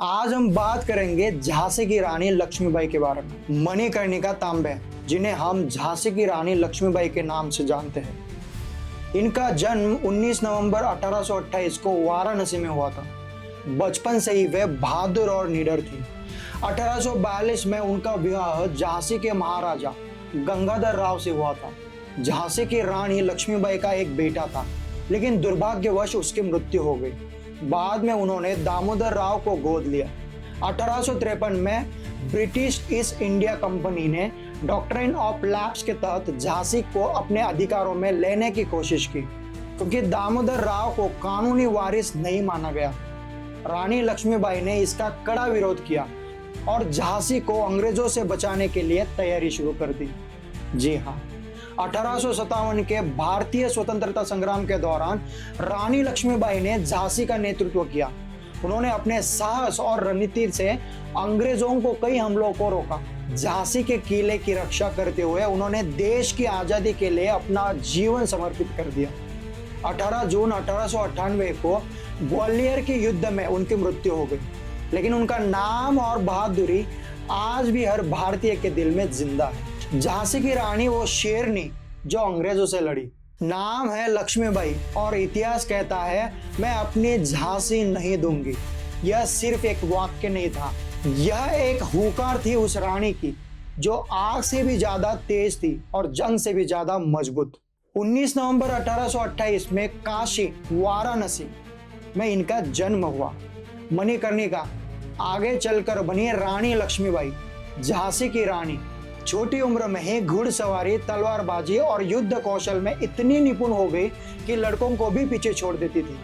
आज हम बात करेंगे झांसी की रानी लक्ष्मीबाई के बारे में। मणिकर्णिका तांबे, जिन्हें हम झांसी की रानी लक्ष्मीबाई के नाम से जानते हैं। इनका जन्म 19 नवंबर 1828 को वाराणसी में हुआ था। बचपन से ही वे बहादुर और निडर थी। 1842 में उनका विवाह झांसी के महाराजा गंगाधर राव से हुआ था। झांसी की रानी लक्ष्मीबाई का एक बेटा था, लेकिन दुर्भाग्यवश उसकी मृत्यु हो गई। बाद में उन्होंने दामोदर राव को गोद लिया। 1853 में ब्रिटिश ईस्ट इंडिया कंपनी ने डॉक्ट्रिन ऑफ लैप्स के तहत झांसी को अपने अधिकारों में लेने की कोशिश की, क्योंकि दामोदर राव को कानूनी वारिस नहीं माना गया। रानी लक्ष्मीबाई ने इसका कड़ा विरोध किया और झांसी को अंग्रेजों से बचाने के लिए तैयारी शुरू कर दी। जी हाँ, 1857 के भारतीय स्वतंत्रता संग्राम के दौरान रानी लक्ष्मीबाई ने झांसी का नेतृत्व किया। उन्होंने अपने साहस और रणनीति से अंग्रेजों को कई हमलों को रोका। झांसी के किले की रक्षा करते हुए उन्होंने देश की आजादी के लिए अपना जीवन समर्पित कर दिया। 18 जून 1898 को ग्वालियर के युद्ध में उनकी मृत्यु हो गई, लेकिन उनका नाम और बहादुरी आज भी हर भारतीय के दिल में जिंदा है। झांसी की रानी वो शेरनी जो अंग्रेजों से लड़ी। नाम है लक्ष्मीबाई और इतिहास कहता है, मैं अपनी झांसी नहीं दूंगी। यह सिर्फ एक वाक्य नहीं था, यह एक हुंकार थी उस रानी की जो आग से भी ज्यादा तेज थी और जंग से भी ज्यादा मजबूत। 19 नवंबर 1828 में काशी वाराणसी में इनका जन्म हुआ। मणिकर्णिका आगे चलकर बनी रानी लक्ष्मीबाई। झांसी की रानी छोटी उम्र में ही घुड़सवारी, तलवारबाजी और युद्ध कौशल में इतनी निपुण हो गई कि लड़कों को भी पीछे छोड़ देती थी।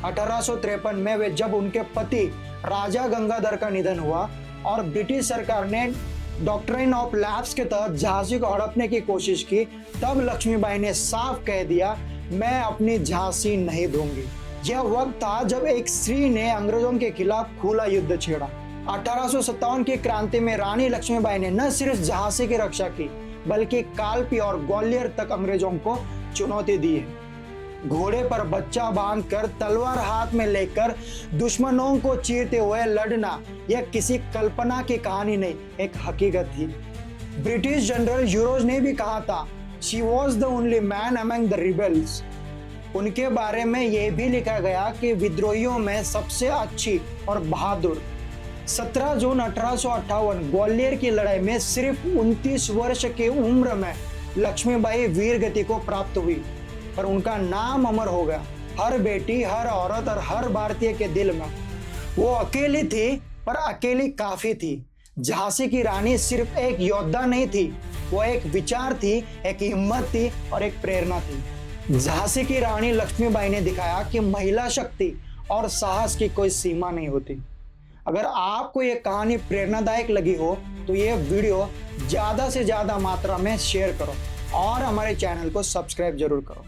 1853 में वे जब उनके पति राजा गंगाधर का निधन हुआ और ब्रिटिश सरकार ने डॉक्ट्रिन ऑफ लैप्स के तहत झांसी को हड़पने की कोशिश की, तब लक्ष्मीबाई ने साफ कह दिया, मैं अपनी झांसी नहीं दूंगी। यह वक्त था जब एक स्त्री ने अंग्रेजों के खिलाफ खुला युद्ध छेड़ा। 1857 की क्रांति में रानी लक्ष्मीबाई ने न सिर्फ झांसी की रक्षा की, बल्कि कालपी और ग्वालियर तक अंग्रेजों को चुनौती दी है। घोड़े पर बच्चा बांधकर तलवार हाथ में लेकर दुश्मनों को चीरते हुए लड़ना यह किसी कल्पना की कहानी नहीं, एक हकीकत थी। ब्रिटिश जनरल यूरोज ने भी कहा था, she was the only man among the rebels. उनके बारे में यह भी लिखा गया कि विद्रोहियों में सबसे अच्छी और बहादुर। 17 जून 1858 ग्वालियर की लड़ाई में सिर्फ 29 वर्ष की उम्र में लक्ष्मीबाई वीर गति को प्राप्त हुई, पर उनका नाम अमर हो गया हर बेटी, हर औरत और हर भारतीय के दिल में। वो अकेली थी, पर अकेली काफी थी। झांसी की रानी सिर्फ एक योद्धा नहीं थी, वो एक विचार थी, एक हिम्मत थी और एक प्रेरणा थी। झांसी की रानी लक्ष्मीबाई ने दिखाया कि महिला शक्ति और साहस की कोई सीमा नहीं होती। अगर आपको ये कहानी प्रेरणादायक लगी हो तो ये वीडियो ज़्यादा से ज़्यादा मात्रा में शेयर करो और हमारे चैनल को सब्सक्राइब जरूर करो।